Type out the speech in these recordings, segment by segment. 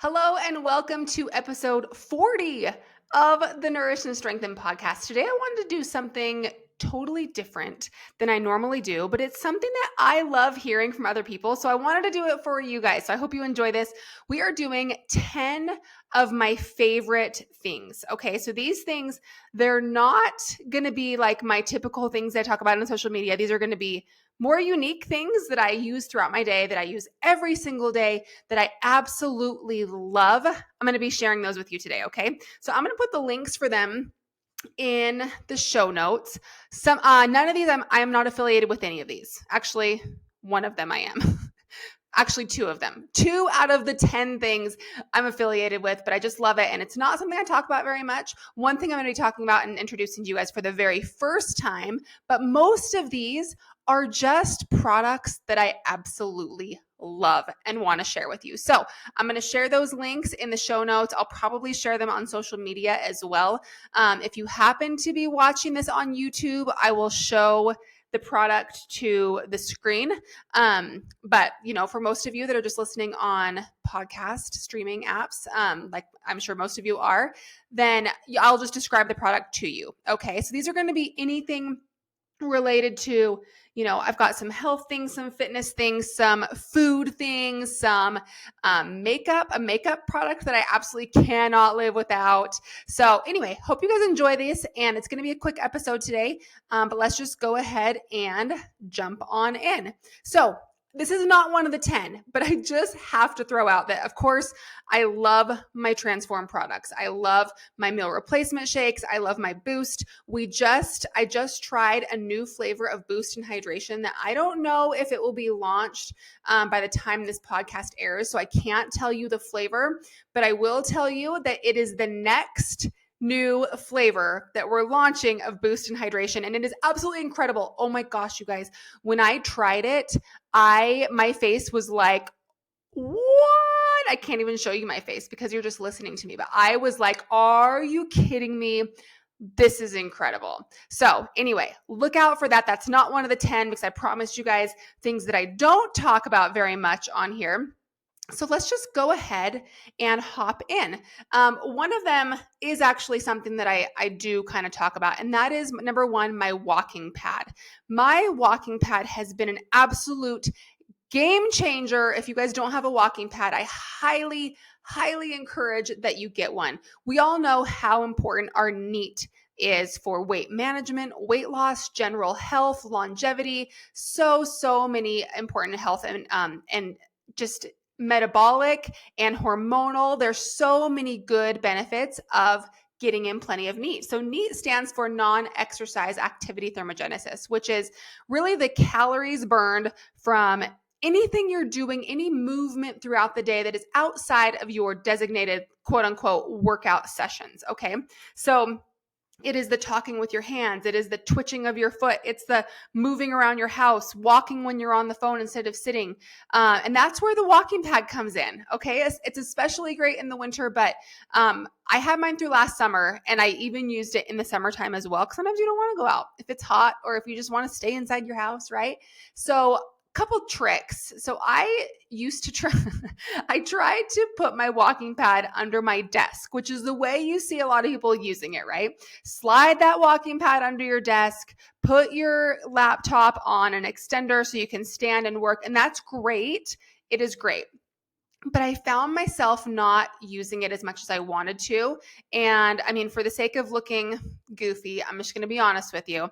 Hello and welcome to episode 40 of the Nourish and Strengthen podcast. Today I wanted to do something totally different than I normally do, but it's something that I love hearing from other people. So I wanted to do it for you guys. So I hope you enjoy this. We are doing 10 of my favorite things. Okay. So these things, they're not going to be like my typical things I talk about on social media. These are going to be more unique things that I use throughout my day, that I use every single day, that I absolutely love. I'm going to be sharing those with you today, okay? So I'm going to put the links for them in the show notes. None of these, I am not affiliated with any of these. Actually, one of them I am. Actually, two of them. 2 out of the 10 things I'm affiliated with, but I just love it. And it's not something I talk about very much. One thing I'm going to be talking about and introducing to you guys for the very first time, but most of these are just products that I absolutely love and want to share with you. So I'm going to share those links in the show notes. I'll probably share them on social media as well. If you happen to be watching this on YouTube, I will show the product to the screen. But for most of you that are just listening on podcast streaming apps, like I'm sure most of you are, then I'll just describe the product to you. Okay. So these are going to be anything related to, I've got some health things, some fitness things, some food things, some a makeup product that I absolutely cannot live without. So anyway, hope you guys enjoy this, and it's going to be a quick episode today, but let's just go ahead and jump on in. So this is not one of the 10, but I just have to throw out that, of course, I love my Transform products. I love my meal replacement shakes. I love my Boost. I just tried a new flavor of Boost and Hydration that I don't know if it will be launched by the time this podcast airs. So I can't tell you the flavor, but I will tell you that it is the next new flavor that we're launching of Boost and Hydration. And it is absolutely incredible. Oh my gosh, you guys, when I tried it, my face was like, what? I can't even show you my face because you're just listening to me. But I was like, are you kidding me? This is incredible. So anyway, look out for that. That's not one of the 10 because I promised you guys things that I don't talk about very much on here. So let's just go ahead and hop in. One of them is actually something that I do kind of talk about, and that is number one, my walking pad. My walking pad has been an absolute game changer. If you guys don't have a walking pad, I highly, highly encourage that you get one. We all know how important our NEAT is for weight management, weight loss, general health, longevity, so many important health and just metabolic and hormonal. There's so many good benefits of getting in plenty of NEAT. So NEAT stands for non-exercise activity thermogenesis, which is really the calories burned from anything you're doing, any movement throughout the day that is outside of your designated quote unquote workout sessions. Okay. So it is the talking with your hands. It is the twitching of your foot. It's the moving around your house, walking when you're on the phone instead of sitting. And that's where the walking pad comes in. Okay. It's especially great in the winter, but I had mine through last summer, and I even used it in the summertime as well. Because sometimes you don't want to go out if it's hot, or if you just want to stay inside your house, right? So couple tricks. So I used to try, I tried to put my walking pad under my desk, which is the way you see a lot of people using it, right? Slide that walking pad under your desk, put your laptop on an extender so you can stand and work. And that's great. It is great. But I found myself not using it as much as I wanted to. And I mean, for the sake of looking goofy, I'm just going to be honest with you.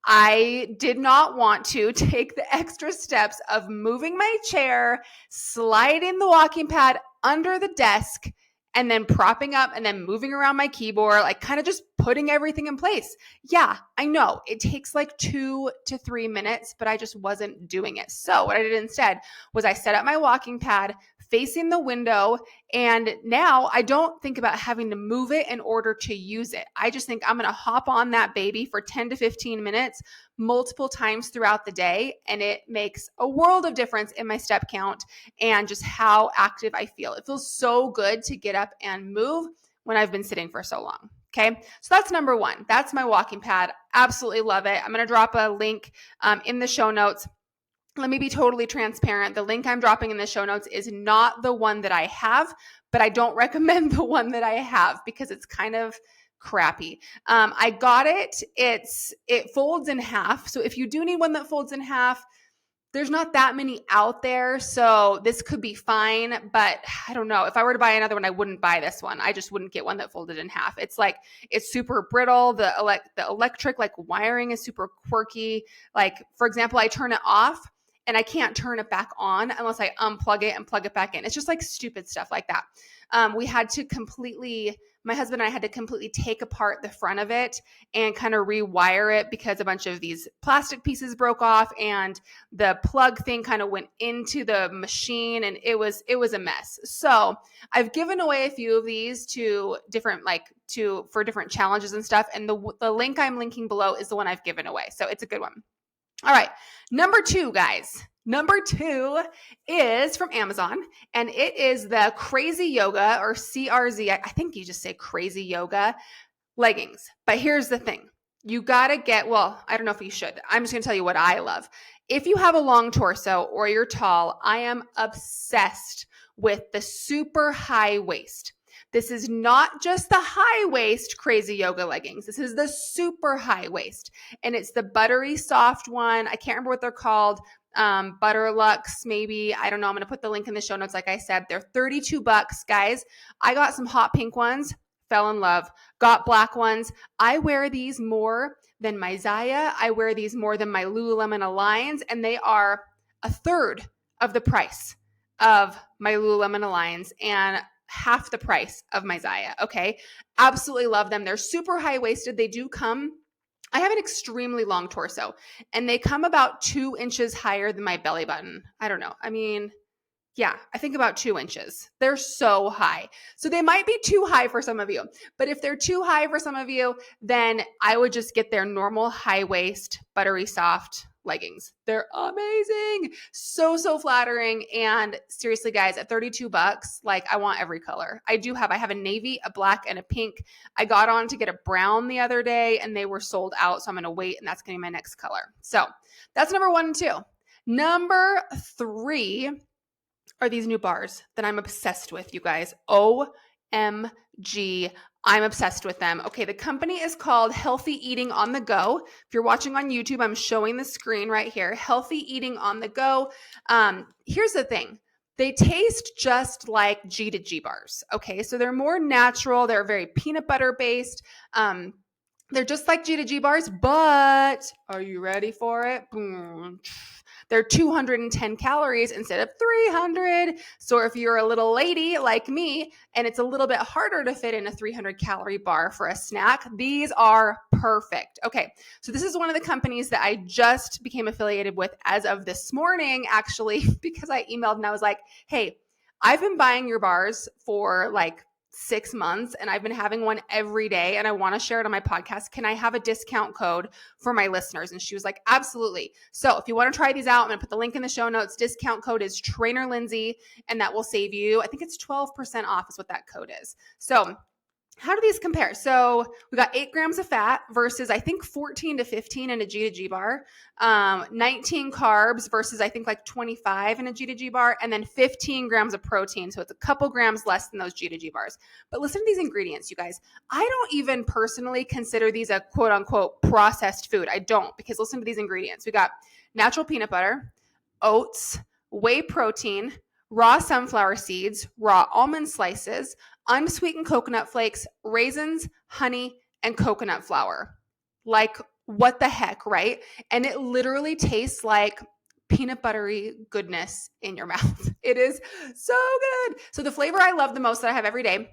I did not want to take the extra steps of moving my chair, sliding the walking pad under the desk, and then propping up and then moving around my keyboard, like kind of just putting everything in place. Yeah, I know it takes like 2 to 3 minutes, but I just wasn't doing it. So what I did instead was I set up my walking pad facing the window, and now I don't think about having to move it in order to use it. I just think I'm going to hop on that baby for 10 to 15 minutes multiple times throughout the day, and it makes a world of difference in my step count and just how active I feel. It feels so good to get up and move when I've been sitting for so long. Okay, so that's number one. That's my walking pad. Absolutely love it. I'm going to drop a link in the show notes. let me be totally transparent. The link I'm dropping in the show notes is not the one that I have, but I don't recommend the one that I have because it's kind of crappy. I got it. It folds in half. So if you do need one that folds in half, there's not that many out there, so this could be fine, but I don't know. If I were to buy another one, I wouldn't buy this one. I just wouldn't get one that folded in half. It's super brittle. The electric like wiring is super quirky. Like, for example, I turn it off and I can't turn it back on unless I unplug it and plug it back in. It's just like stupid stuff like that. My husband and I had to completely take apart the front of it and kind of rewire it because a bunch of these plastic pieces broke off and the plug thing kind of went into the machine and it was a mess. So I've given away a few of these to different for different challenges and stuff. And the link I'm linking below is the one I've given away. So it's a good one. All right. Number 2, guys. Number 2 is from Amazon, and it is the Crazy Yoga, or CRZ. I think you just say Crazy Yoga leggings. But here's the thing. You got to I don't know if you should. I'm just going to tell you what I love. If you have a long torso or you're tall, I am obsessed with the super high waist. This is not just the high waist Crazy Yoga leggings. This is the super high waist. And it's the buttery soft one. I can't remember what they're called. Butterlux, maybe. I don't know. I'm going to put the link in the show notes. Like I said, they're $32, guys. I got some hot pink ones, fell in love, got black ones. I wear these more than my Zaya. I wear these more than my Lululemon Aligns, and they are a third of the price of my Lululemon Aligns and half the price of my Zaya. Okay. Absolutely love them. They're super high waisted. I have an extremely long torso and they come about 2 inches higher than my belly button. I don't know. I mean, yeah, I think about 2 inches. They're so high. So they might be too high for some of you, but if they're too high for some of you, then I would just get their normal high waist, buttery soft leggings. They're amazing. So flattering. And seriously, guys, at $32, like I want every color. I have a navy, a black, and a pink. I got on to get a brown the other day and they were sold out. So I'm going to wait and that's going to be my next color. So that's number 1 and 2. Number 3 are these new bars that I'm obsessed with, you guys. OMG. I'm obsessed with them. Okay, the company is called Healthy Eating on the Go. If you're watching on YouTube, I'm showing the screen right here. Healthy Eating on the Go. Here's the thing. They taste just like G to G bars. Okay, so they're more natural. They're very peanut butter based. They're just like G to G bars, but are you ready for it? Boom. They're 210 calories instead of 300. So if you're a little lady like me and it's a little bit harder to fit in a 300 calorie bar for a snack, these are perfect. Okay, so this is one of the companies that I just became affiliated with as of this morning, actually, because I emailed and I was like, hey, I've been buying your bars for like 6 months and I've been having one every day and I want to share it on my podcast. Can I have a discount code for my listeners? And she was like, absolutely. So if you want to try these out, I'm going to put the link in the show notes. Discount code is Trainer Lindsay and that will save you. I think it's 12% off is what that code is. So how do these compare? So we got 8 grams of fat versus I think 14 to 15 in a G to G bar, 19 carbs versus I think like 25 in a G to G bar, and then 15 grams of protein. So it's a couple grams less than those G to G bars. But listen to these ingredients, you guys. I don't even personally consider these a quote unquote processed food. I don't, because listen to these ingredients. We got natural peanut butter, oats, whey protein, raw sunflower seeds, raw almond slices, unsweetened coconut flakes, raisins, honey, and coconut flour. Like, what the heck, right? And it literally tastes like peanut buttery goodness in your mouth. It is so good. So the flavor I love the most that I have every day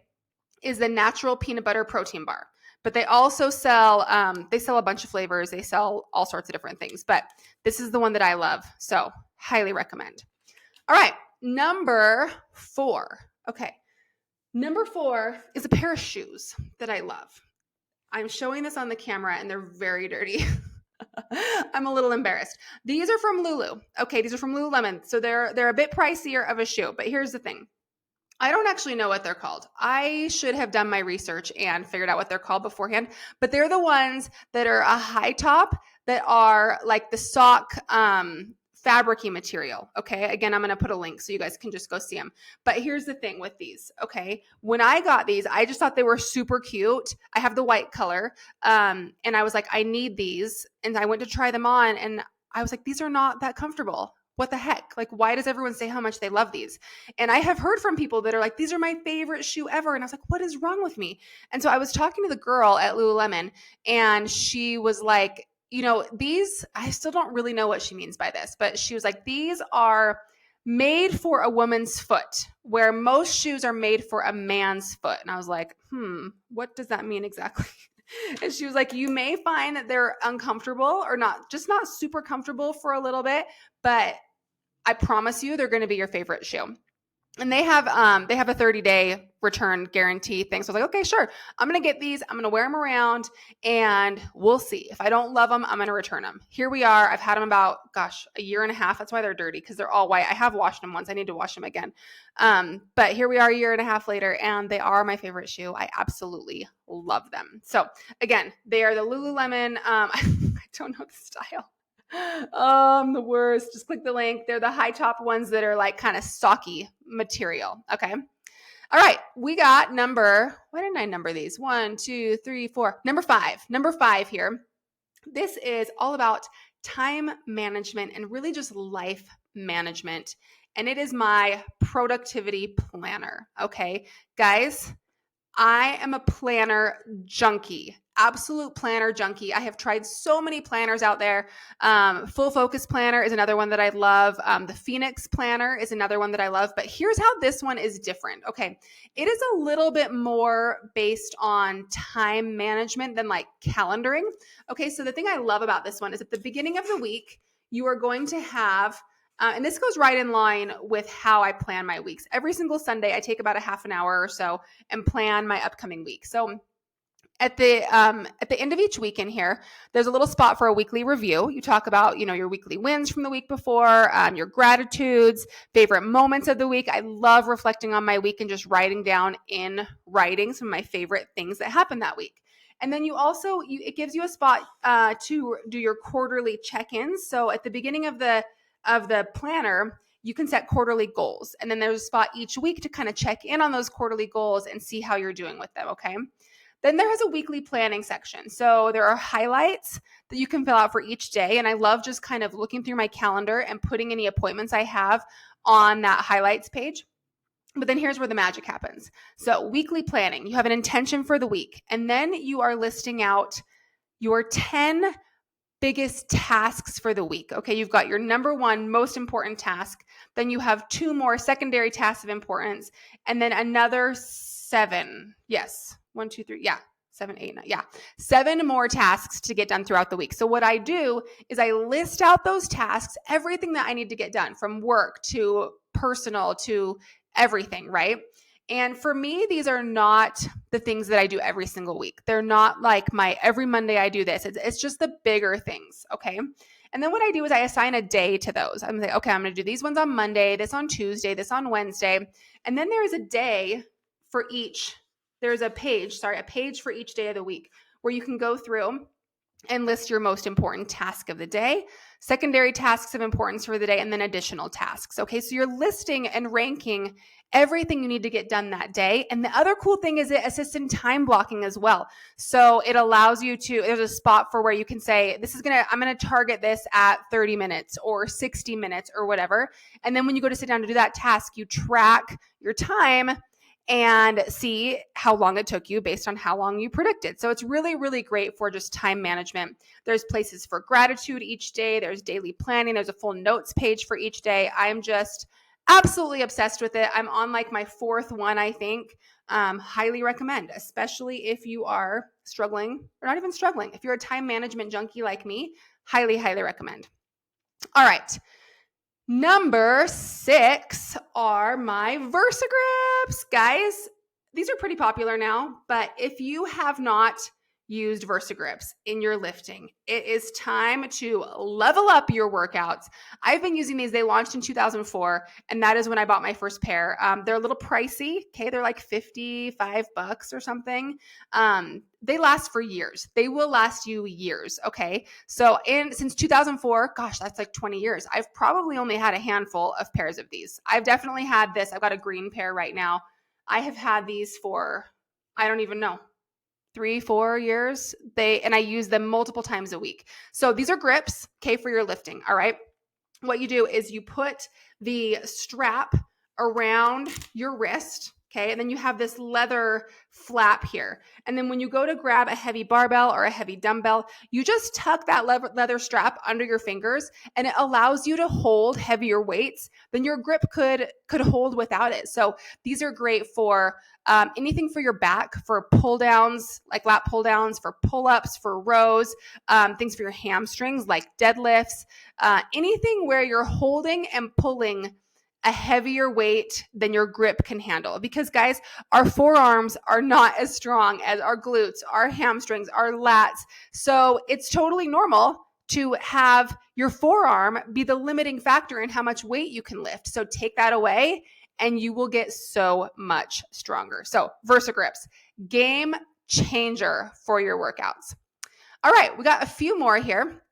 is the natural peanut butter protein bar. But they also sell a bunch of flavors. They sell all sorts of different things. But this is the one that I love. So highly recommend. All right. Number 4. Okay. Number 4 is a pair of shoes that I love. I'm showing this on the camera and they're very dirty. I'm a little embarrassed. These are from Lulu. Okay, these are from Lululemon. So they're a bit pricier of a shoe, but here's the thing. I don't actually know what they're called. I should have done my research and figured out what they're called beforehand, but they're the ones that are a high top that are like the sock fabricy material. Okay. Again, I'm going to put a link so you guys can just go see them. But here's the thing with these. Okay. When I got these, I just thought they were super cute. I have the white color. And I was like, I need these. And I went to try them on and I was like, these are not that comfortable. What the heck? Like, why does everyone say how much they love these? And I have heard from people that are like, these are my favorite shoe ever. And I was like, what is wrong with me? And so I was talking to the girl at Lululemon and she was like, these, I still don't really know what she means by this, but she was like, these are made for a woman's foot, where most shoes are made for a man's foot. And I was like, what does that mean exactly? And she was like, you may find that they're uncomfortable or not super comfortable for a little bit, but I promise you they're going to be your favorite shoe. And they have a 30-day return guarantee thing. So I was like, okay, sure. I'm going to get these. I'm going to wear them around and we'll see. If I don't love them, I'm going to return them. Here we are. I've had them about, a year and a half. That's why they're dirty, because they're all white. I have washed them once. I need to wash them again. But here we are a year and a half later, and they are my favorite shoe. I absolutely love them. So again, they are the Lululemon. I don't know the style. The worst. Just click the link. They're the high top ones that are like kind of stocky material. Okay. All right. We got why didn't I number these? 1, 2, 3, 4. Number 5 here. This is all about time management and really just life management. And it is my productivity planner. Okay. Guys, I am a planner junkie, absolute planner junkie. I have tried so many planners out there. Full Focus Planner is another one that I love. The Phoenix Planner is another one that I love. But here's how this one is different. Okay. It is a little bit more based on time management than like calendaring. Okay. So the thing I love about this one is at the beginning of the week, you are going to have and this goes right in line with how I plan my weeks. Every single Sunday, I take about a half an hour or so and plan my upcoming week. So at the end of each week in here, there's a little spot for a weekly review. You talk about, your weekly wins from the week before, your gratitudes, favorite moments of the week. I love reflecting on my week and just writing down in writing some of my favorite things that happened that week. And then it gives you a spot to do your quarterly check-ins. So at the beginning of the planner, you can set quarterly goals. And then there's a spot each week to kind of check in on those quarterly goals and see how you're doing with them, okay? Then there is a weekly planning section. So there are highlights that you can fill out for each day. And I love just kind of looking through my calendar and putting any appointments I have on that highlights page. But then here's where the magic happens. So weekly planning, you have an intention for the week, and then you are listing out your 10 biggest tasks for the week. Okay, you've got your number one most important task. Then you have 2 more secondary tasks of importance, and then another 7. Yes, 1, 2, 3. Yeah, 7, 8, 9. Yeah, 7 more tasks to get done throughout the week. So what I do is I list out those tasks, everything that I need to get done, from work to personal to everything, right? And for me, these are not the things that I do every single week. They're not like my every Monday I do this. It's just the bigger things, okay? And then what I do is I assign a day to those. I'm like, okay, I'm going to do these ones on Monday, this on Tuesday, this on Wednesday. And then there is a day for each. There's a page for each day of the week where you can go through and list your most important task of the day, secondary tasks of importance for the day, and then additional tasks. Okay, so you're listing and ranking everything you need to get done that day. And the other cool thing is it assists in time blocking as well. So it allows you there's a spot for where you can say, I'm going to target this at 30 minutes or 60 minutes or whatever. And then when you go to sit down to do that task, you track your time and see how long it took you based on how long you predicted. So it's really, really great for just time management. There's places for gratitude each day. There's daily planning. There's a full notes page for each day. I'm just absolutely obsessed with it. I'm on like my 4th one, I think. Highly recommend, especially if you are struggling, or not even struggling. If you're a time management junkie like me, highly, highly recommend. All right. Number 6 are my VersaGrips. Guys, these are pretty popular now, but if you have not used VersaGrips in your lifting. It is time to level up your workouts. I've been using these. They launched in 2004, and that is when I bought my first pair. They're a little pricey. Okay. They're like $55 or something. They last for years. They will last you years. Okay. So since 2004, gosh, that's like 20 years. I've probably only had a handful of pairs of these. I've definitely had this. I've got a green pair right now. I have had these for, I don't even know, 3-4 years. And I use them multiple times a week. So these are grips, okay, for your lifting. All right. What you do is you put the strap around your wrist. Okay. And then you have this leather flap here. And then when you go to grab a heavy barbell or a heavy dumbbell, you just tuck that leather strap under your fingers, and it allows you to hold heavier weights than your grip could hold without it. So these are great for anything for your back, for pull downs, like lat pull downs, for pull ups, for rows, things for your hamstrings, like deadlifts, anything where you're holding and pulling a heavier weight than your grip can handle. Because guys, our forearms are not as strong as our glutes, our hamstrings, our lats. So it's totally normal to have your forearm be the limiting factor in how much weight you can lift. So take that away and you will get so much stronger. So VersaGrips, game changer for your workouts. All right, we got a few more here.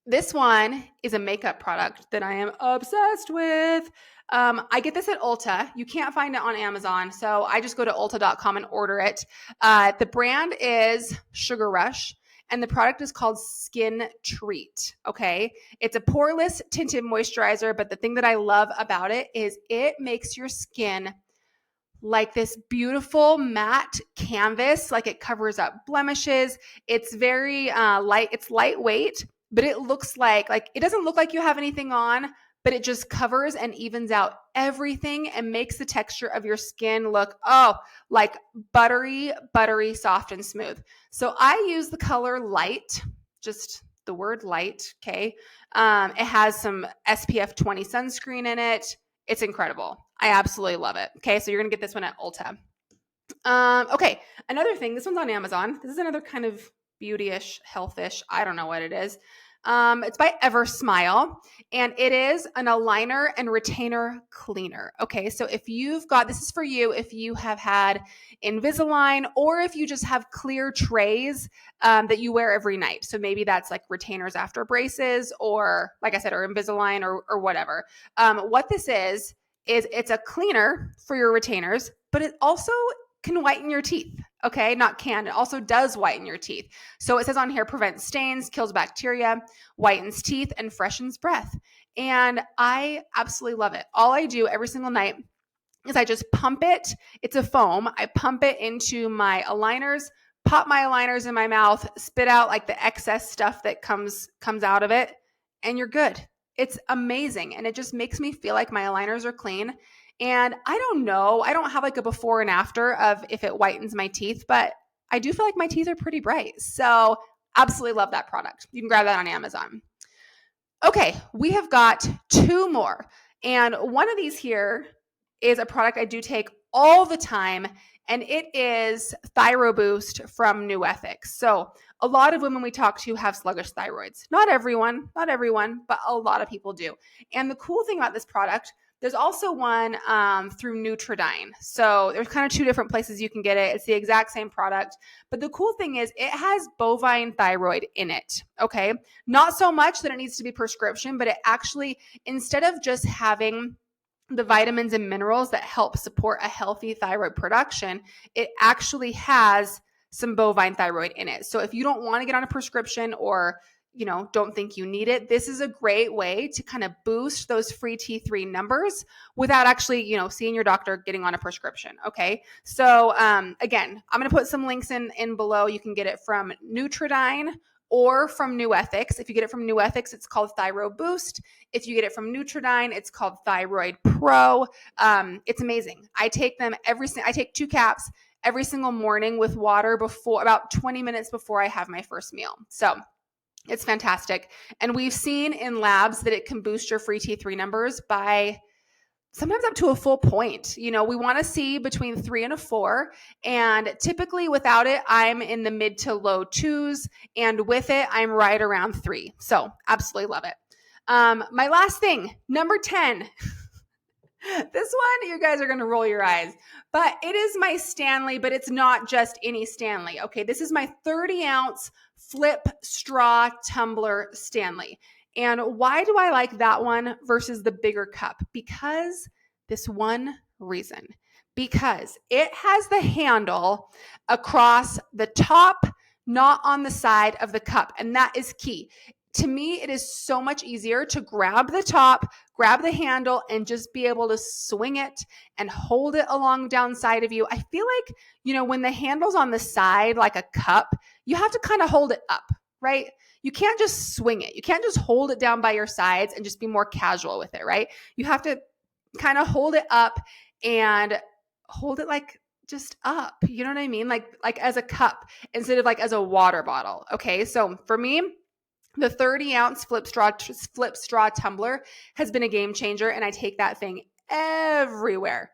This one is a makeup product that I am obsessed with. I get this at Ulta. You can't find it on Amazon, so I just go to ulta.com and order it. The brand is Sugar Rush, and the product is called Skin Treat, okay? It's a poreless tinted moisturizer, but the thing that I love about it is it makes your skin like this beautiful matte canvas, like it covers up blemishes. It's very light. It's lightweight, but it looks like it doesn't look like you have anything on, but it just covers and evens out everything and makes the texture of your skin look, like buttery, soft and smooth. So I use the color light, just the word light, okay? It has some SPF 20 sunscreen in it. It's incredible. I absolutely love it. Okay, so you're going to get this one at Ulta. Okay, another thing. This one's on Amazon. This is another kind of beauty-ish, health-ish. I don't know what it is. It's by Ever Smile, and it is an aligner and retainer cleaner. Okay, so this is for you if you have had Invisalign, or if you just have clear trays that you wear every night. So maybe that's like retainers after braces, or like I said, or Invisalign, or whatever. What this is it's a cleaner for your retainers, but it also can whiten your teeth. Okay, it also does whiten your teeth. So it says on here, prevents stains, kills bacteria, whitens teeth, and freshens breath. And I absolutely love it. All I do every single night is I just pump it. It's a foam. I pump it into my aligners, pop my aligners in my mouth, spit out like the excess stuff that comes out of it, and you're good. It's amazing. And it just makes me feel like my aligners are clean. And I don't know, I don't have like a before and after of if it whitens my teeth, but I do feel like my teeth are pretty bright. So absolutely love that product. You can grab that on Amazon. Okay, we have got two more. And one of these here is a product I do take all the time, and it is ThyroBoost from New Ethics. So a lot of women we talk to have sluggish thyroids. Not everyone, but a lot of people do. And the cool thing about this product, there's also one through Nutridyne. So there's kind of two different places you can get it. It's the exact same product. But the cool thing is it has bovine thyroid in it, okay? Not so much that it needs to be prescription, but it actually, instead of just having the vitamins and minerals that help support a healthy thyroid production, it actually has some bovine thyroid in it. So if you don't want to get on a prescription, or don't think you need it, this is a great way to kind of boost those free T3 numbers without actually, seeing your doctor, getting on a prescription. Okay. So, again, I'm going to put some links in below. You can get it from Nutridyne or from New Ethics. If you get it from New Ethics, it's called ThyroBoost. If you get it from Nutridyne, it's called Thyroid Pro. It's amazing. I take them I take 2 caps every single morning with water about 20 minutes before I have my first meal. So it's fantastic. And we've seen in labs that it can boost your free T3 numbers by sometimes up to a full point. We want to see between 3 and a 4. And typically without it, I'm in the mid to low 2s. And with it, I'm right around 3. So absolutely love it. My last thing, number 10. This one, you guys are going to roll your eyes, but it is my Stanley, but it's not just any Stanley. Okay, this is my 30-ounce flip straw tumbler Stanley. And why do I like that one versus the bigger cup? Because this one reason. Because it has the handle across the top, not on the side of the cup. And that is key. To me, it is so much easier to grab the top, grab the handle, and just be able to swing it and hold it along down side of you. I feel like, when the handle's on the side like a cup, you have to kind of hold it up, right? You can't just swing it. You can't just hold it down by your sides and just be more casual with it, right? You have to kind of hold it up and hold it like just up. You know what I mean? Like as a cup instead of like as a water bottle. Okay. So for me, the 30-ounce flip straw tumbler has been a game changer, and I take that thing everywhere.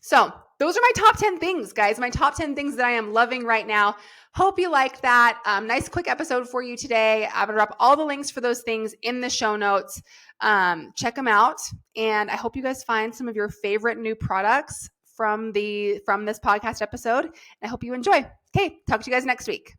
So those are my top 10 things, guys. My top 10 things that I am loving right now. Hope you liked that. Nice quick episode for you today. I'm going to drop all the links for those things in the show notes. Check them out. And I hope you guys find some of your favorite new products from this podcast episode. I hope you enjoy. Okay, talk to you guys next week.